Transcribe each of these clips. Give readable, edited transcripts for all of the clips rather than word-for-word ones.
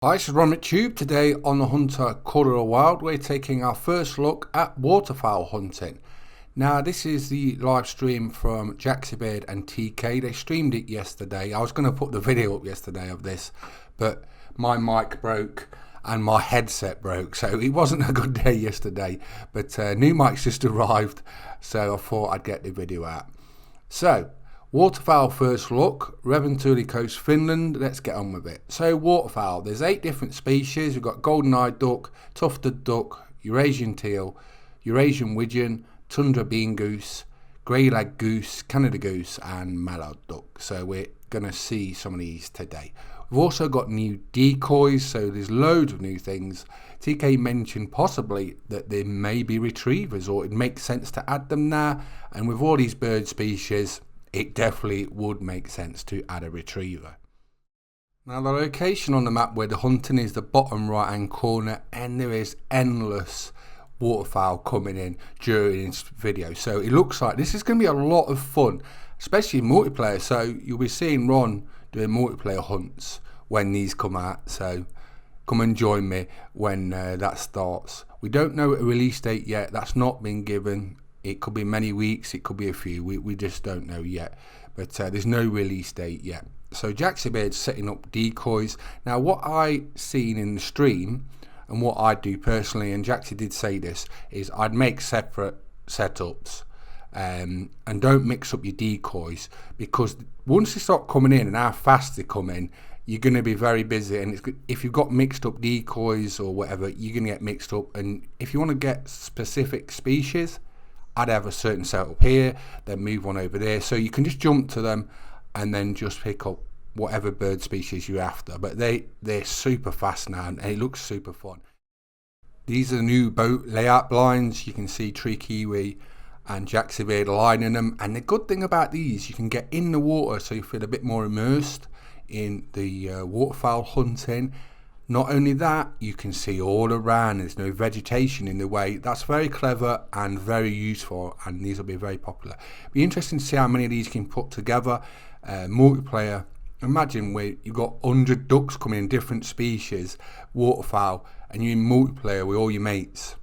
Hi, this is Ron McTube. Today on the Hunter Colour of the Wild, we're taking our first look at waterfowl hunting. Now, this is the live stream from Jacksybeard and TK. They streamed it yesterday. I was going to put the video up yesterday of this, but my mic broke and my headset broke, so it wasn't a good day yesterday. But new mics just arrived, so I thought I'd get the video out. So, waterfowl first look, Revontuli Coast Finland. Let's get on with it. So waterfowl, there's 8 different species. We've got golden-eyed duck, tufted duck, Eurasian teal, Eurasian widgeon, tundra bean goose, grey-leg goose, Canada goose and mallard duck. So we're going to see some of these today. We've also got new decoys, so there's loads of new things. TK mentioned possibly that there may be retrievers, or it makes sense to add them now, and with all these bird species it definitely would make sense to add a retriever. Now, the location on the map where the hunting is the bottom right hand corner, and there is endless waterfowl coming in during this video, so it looks like this is going to be a lot of fun, especially multiplayer. So you'll be seeing Ron doing multiplayer hunts when these come out, so come and join me when that starts. We don't know a release date yet, that's not been given. It could be many weeks, it could be a few, we just don't know yet, but there's no release date yet. So Jacksybeard's setting up decoys. Now, what I seen in the stream and what I do personally, and Jacksy did say this, is I'd make separate setups and don't mix up your decoys, because once they start coming in and how fast they come in, you're going to be very busy, and if you've got mixed up decoys or whatever, you're going to get mixed up. And if you want to get specific species, I'd have a certain setup here, then move on over there, so you can just jump to them and then just pick up whatever bird species you're after. But they're super fast now, and it looks super fun. These are the new boat layout blinds. You can see Tree Kiwi and Jacksybeard lining them, and the good thing about these, you can get in the water, so you feel a bit more immersed in the waterfowl hunting. Not only that, you can see all around, there's no vegetation in the way. That's very clever and very useful, and these will be very popular. Be interesting to see how many of these you can put together. Multiplayer, imagine where you've got 100 ducks coming in different species, waterfowl, and you're in multiplayer with all your mates.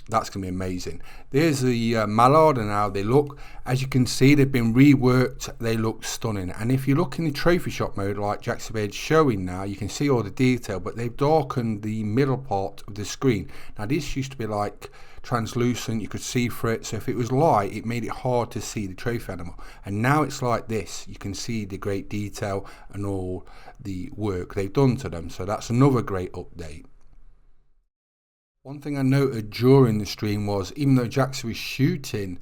That's going to be amazing. There's the mallard and how they look. As you can see, they've been reworked. They look stunning. And if you look in the trophy shot mode like Jacksybeard's showing now, you can see all the detail, but they've darkened the middle part of the screen. Now, this used to be like translucent. You could see through it. So if it was light, it made it hard to see the trophy animal. And now it's like this. You can see the great detail and all the work they've done to them. So that's another great update. One thing I noted during the stream was, even though Jacksy was shooting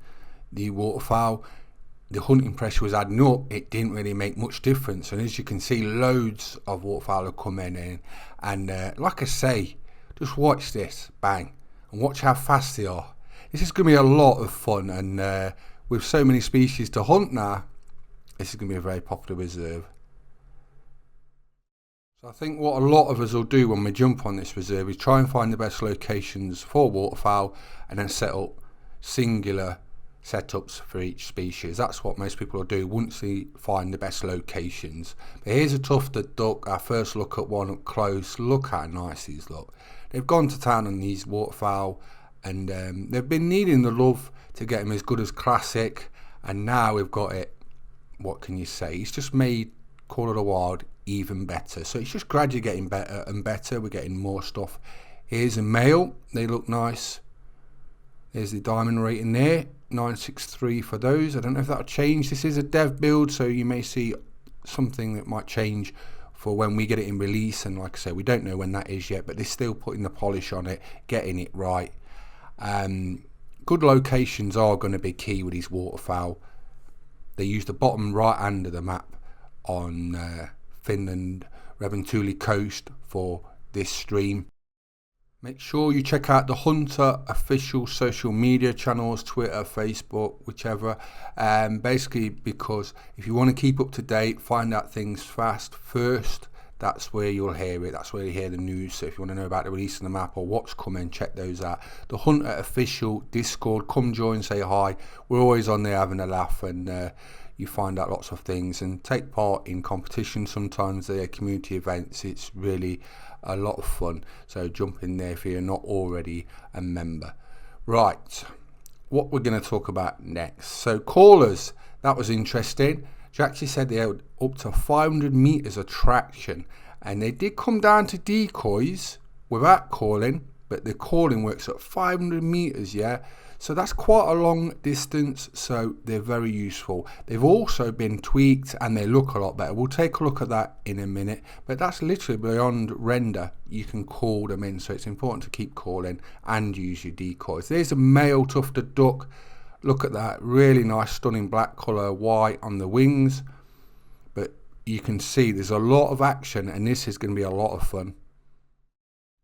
the waterfowl, the hunting pressure was adding up, it didn't really make much difference. And as you can see, loads of waterfowl are coming in. And like I say, just watch this, bang, and watch how fast they are. This is going to be a lot of fun, and with so many species to hunt now, this is going to be a very popular reserve. I think what a lot of us will do when we jump on this reserve is try and find the best locations for waterfowl, and then set up singular setups for each species. That's what most people will do once they find the best locations. But here's a tufted duck, our first look at one up close. Look how nice these look. They've gone to town on these waterfowl, and they've been needing the love to get them as good as classic, and now we've got it. What can you say? It's just made Colour of the Wild even better. So it's just gradually getting better and better. We're getting more stuff. Here's a male. They look nice. There's the diamond rating there, 963 for those. I don't know if that'll change. This is a dev build, so you may see something that might change for when we get it in release. And like I say, we don't know when that is yet, but they're still putting the polish on it, getting it right. Good locations are going to be key with these waterfowl. They use the bottom right hand of the map on Finland, Revontuli Coast for this stream. Make sure you check out the Hunter official social media channels, Twitter, Facebook, whichever. Basically, because if you want to keep up to date, find out things fast first, that's where you'll hear it. That's where you hear the news. So if you want to know about the release of the map or what's coming, check those out. The Hunter official Discord, come join, say hi. We're always on there having a laugh, and you find out lots of things and take part in competitions sometimes, community events. It's really a lot of fun. So jump in there if you're not already a member. Right, what we're going to talk about next. So callers, that was interesting. Jaxie said they had up to 500 meters of traction, and they did come down to decoys without calling, but the calling works at 500 meters, yeah. So that's quite a long distance, so they're very useful. They've also been tweaked and they look a lot better. We'll take a look at that in a minute, but that's literally beyond render. You can call them in, so it's important to keep calling and use your decoys. There's a male tufted duck. Look at that, really nice, stunning black colour, white on the wings. But you can see there's a lot of action, and this is going to be a lot of fun.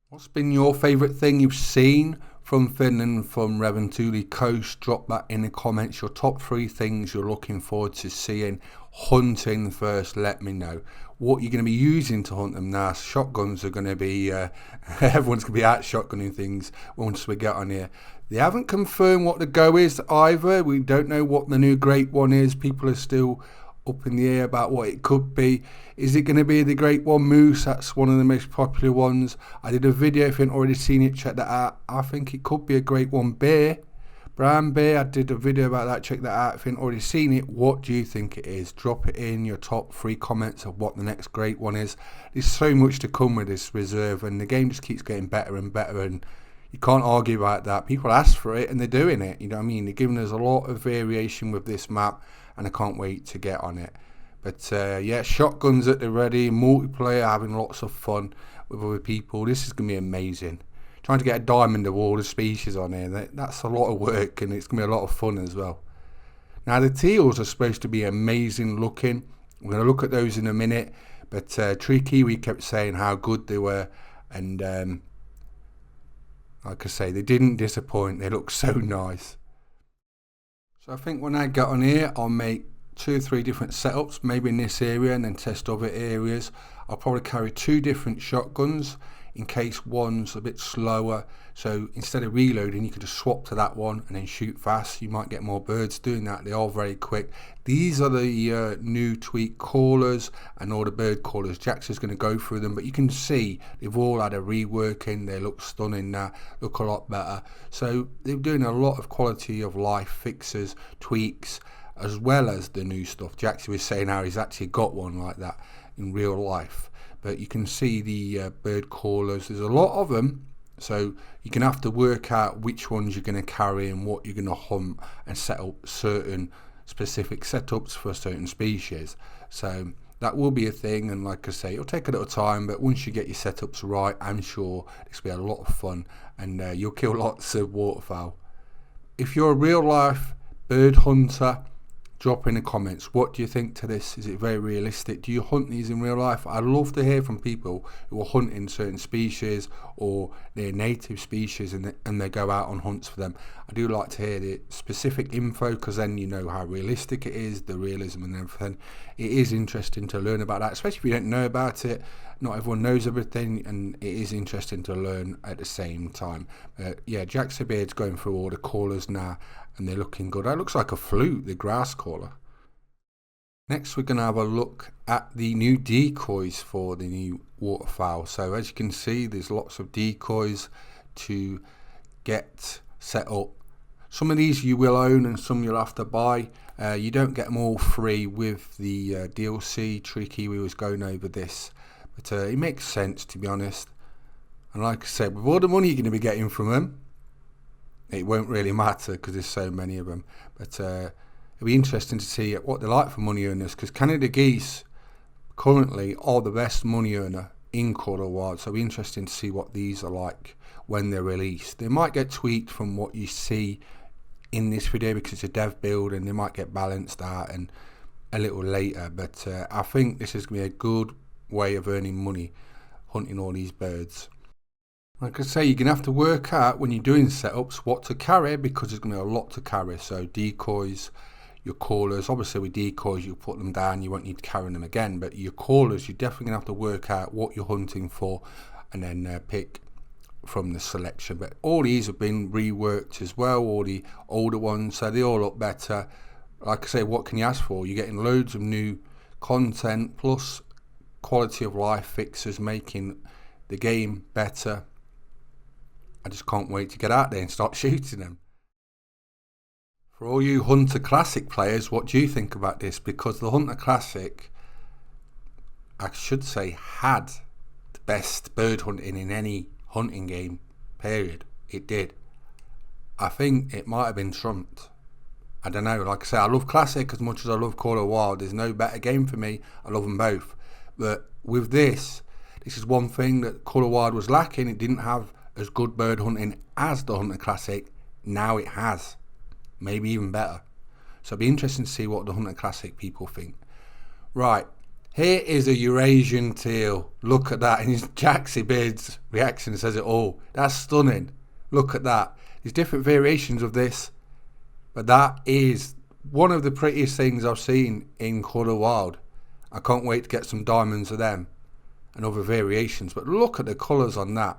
What's been your favourite thing you've seen from Finland, from Revontuli Coast? Drop that in the comments. Your top 3 things you're looking forward to seeing. Hunting first, let me know. What you're going to be using to hunt them now. Shotguns are going to be, everyone's going to be out shotgunning things once we get on here. They haven't confirmed what the go is either. We don't know what the new great one is. People are still up in the air about what it could be. Is it going to be the great one moose? That's one of the most popular ones. I did a video, if you haven't already seen it, check that out. I think it could be a great one bear, brown bear. I did a video about that, check that out if you haven't already seen it. What do you think it is? Drop it in your top 3 comments of what the next great one is. There's so much to come with this reserve, and the game just keeps getting better and better, and you can't argue about that. People ask for it and they're doing it, you know what I mean? They're giving us a lot of variation with this map, and I can't wait to get on it. But yeah, shotguns at the ready, multiplayer, having lots of fun with other people. This is going to be amazing. Trying to get a diamond of all the species on here, that's a lot of work, and it's going to be a lot of fun as well. Now the teals are supposed to be amazing looking. We're going to look at those in a minute, but Tricky, we kept saying how good they were, and like I say, they didn't disappoint. They look so nice. So I think when I get on here, I'll make 2 or 3 different setups, maybe in this area, and then test other areas. I'll probably carry 2 different shotguns in case one's a bit slower. So instead of reloading, you can just swap to that one and then shoot fast. You might get more birds doing that. They are very quick. These are the new tweak callers and all the bird callers. Jax is going to go through them, but you can see they've all had a reworking. They look stunning now, look a lot better. So they're doing a lot of quality of life fixes, tweaks, as well as the new stuff. Jax was saying how he's actually got one like that in real life. But you can see the bird callers. There's a lot of them, so you're going to have to work out which ones you're going to carry and what you're going to hunt, and set up certain specific setups for certain species. So that will be a thing, and like I say, it'll take a little time, but once you get your setups right, I'm sure this will be a lot of fun, and you'll kill lots of waterfowl. If you're a real life bird hunter, drop in the comments. What do you think to this? Is it very realistic? Do you hunt these in real life? I'd love to hear from people who are hunting certain species or their native species, and they go out on hunts for them. I do like to hear the specific info, because then you know how realistic it is, the realism and everything. It is interesting to learn about that, especially if you don't know about it. Not everyone knows everything, and it is interesting to learn at the same time. Yeah, Jack's Beard's going through all the callers now, and they're looking good. That looks like a flute, the grass caller. Next, we're going to have a look at the new decoys for the new waterfowl. So as you can see, there's lots of decoys to get set up. Some of these you will own, and some you'll have to buy. You don't get them all free with the DLC. Tricky, we was going over this, but it makes sense, to be honest. And like I said, with all the money you're going to be getting from them, it won't really matter because there's so many of them. But it'll be interesting to see what they're like for money earners, because Canada geese currently are the best money earner in Coral Wild. So it'll be interesting to see what these are like when they're released. They might get tweaked from what you see in this video because it's a dev build, and they might get balanced out and a little later. But I think this is going to be a good way of earning money hunting all these birds. Like I say, you're going to have to work out when you're doing setups what to carry, because there's going to be a lot to carry. So decoys, your callers, obviously with decoys you put them down, you won't need to carry them again, but your callers, you're definitely going to have to work out what you're hunting for, and then pick from the selection. But all these have been reworked as well, all the older ones, so they all look better. Like I say, what can you ask for? You're getting loads of new content, plus quality of life fixes, making the game better. I just can't wait to get out there and start shooting them. For all you Hunter Classic players, what do you think about this? Because the Hunter Classic, I should say, had the best bird hunting in any hunting game, period. It did. I think it might have been trumped. I don't know. Like I say, I love Classic as much as I love Call of Wild. There's no better game for me. I love them both. But with this is one thing that Call of Wild was lacking. It didn't have as good bird hunting as the Hunter Classic. Now it has. Maybe even better. So it'll be interesting to see what the Hunter Classic people think. Right. Here is a Eurasian teal. Look at that. And Jaxie Beard's reaction says it all. That's stunning. Look at that. There's different variations of this, but that is one of the prettiest things I've seen in Call of Wild. I can't wait to get some diamonds of them and other variations. But look at the colours on that.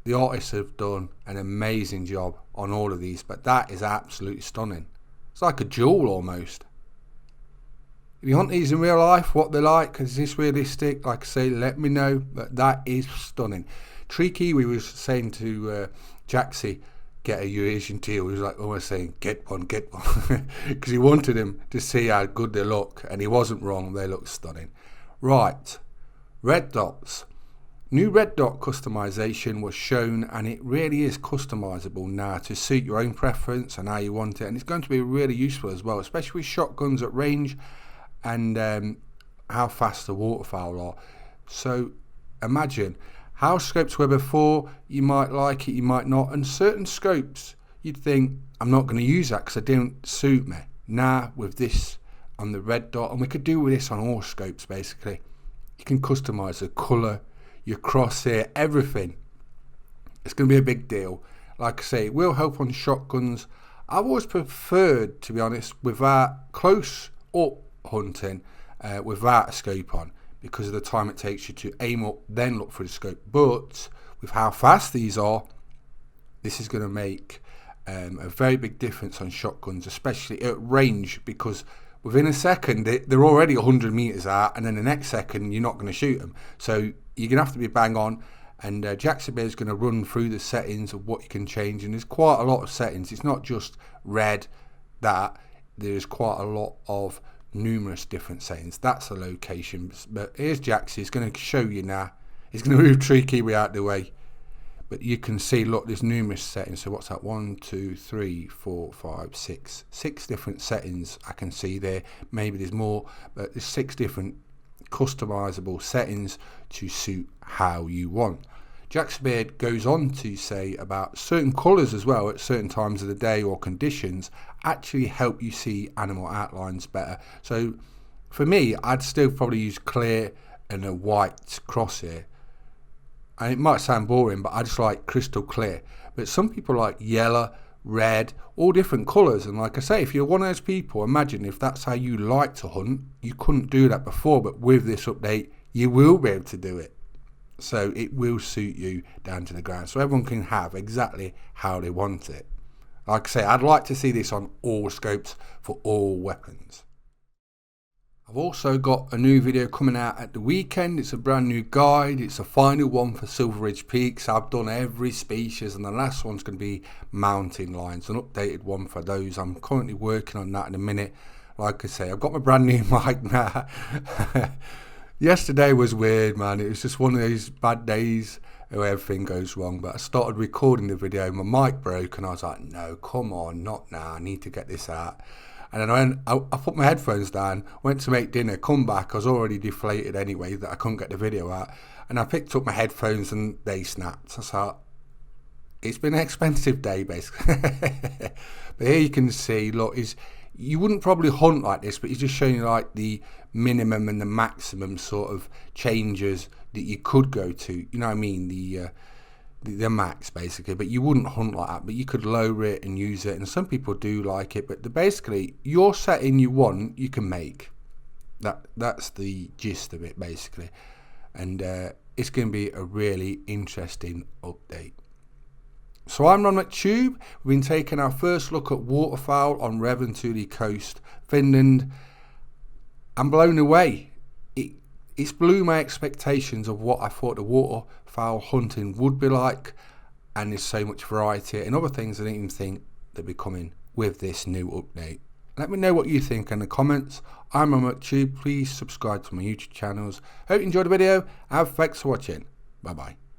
The artists have done an amazing job on all of these, but that is absolutely stunning. It's like a jewel almost. If you hunt these in real life, what they're like, is this realistic? Like I say, let me know. But that is stunning. Tree Kiwi was saying to Jaxie, get a Eurasian teal. He was like almost saying, get one, because he wanted him to see how good they look, and he wasn't wrong. They look stunning. Right, red dots. New red dot customization was shown, and it really is customizable now to suit your own preference and how you want it, and it's going to be really useful as well, especially with shotguns at range and how fast the waterfowl are. So imagine how scopes were before. You might like it, you might not, and certain scopes you'd think, I'm not going to use that because it didn't suit me. Now with this on the red dot, and we could do with this on all scopes basically, you can customize the colour, your crosshair, everything. It's going to be a big deal. Like I say, it will help on shotguns. I've always preferred, to be honest, without close up hunting, without a scope on, because of the time it takes you to aim up, then look for the scope. But with how fast these are, this is going to make a very big difference on shotguns, especially at range, because within a second they're already 100 meters out, and then the next second you're not going to shoot them. So you're going to have to be bang on, and Jaxie Bear is going to run through the settings of what you can change, and there's quite a lot of settings. It's not just red, that there's quite a lot of numerous different settings. That's a location, but here's Jaxie. He's going to show you now. He's going to move Tree Kiwi out the way, but you can see, look, there's numerous settings. So what's that? 1, 2, 3, 4, 5, 6 different settings I can see there. Maybe there's more, but there's 6 different customizable settings to suit how you want. Jaxie Beard goes on to say about certain colours as well at certain times of the day or conditions actually help you see animal outlines better. So for me, I'd still probably use clear and a white crosshair. And it might sound boring, but I just like crystal clear. But some people like yellow, red, all different colours. And like I say, if you're one of those people, imagine if that's how you like to hunt. You couldn't do that before, but with this update, you will be able to do it. So it will suit you down to the ground. So everyone can have exactly how they want it. Like I say, I'd like to see this on all scopes for all weapons. I've also got a new video coming out at the weekend. It's a brand new guide. It's a final one for Silver Ridge Peaks. I've done every species, and the last one's going to be mountain lions, an updated one for those. I'm currently working on that in a minute. Like I say, I've got my brand new mic now. Yesterday was weird, man. It was just one of those bad days where everything goes wrong. But I started recording the video, my mic broke, and I was like, no, come on, not now. I need to get this out. And then I put my headphones down, went to make dinner, come back. I was already deflated anyway that I couldn't get the video out. And I picked up my headphones and they snapped. I thought, it's been an expensive day, basically. But here you can see, look, you wouldn't probably hunt like this, but he's just showing you like the minimum and the maximum sort of changes that you could go to. You know what I mean? The max basically, but you wouldn't hunt like that, but you could lower it and use it, and some people do like it. But basically your setting you want, you can make that's the gist of it basically. And it's going to be a really interesting update. So I'm Ron McTube. We've been taking our first look at waterfowl on Revontuli Coast Finland. I'm blown away. it's blew my expectations of what I thought the waterfowl hunting would be like, and there's so much variety and other things I didn't even think they'd be coming with this new update. Let me know what you think in the comments. I'm on YouTube. Please subscribe to my YouTube channels. Hope you enjoyed the video and thanks for watching. Bye bye.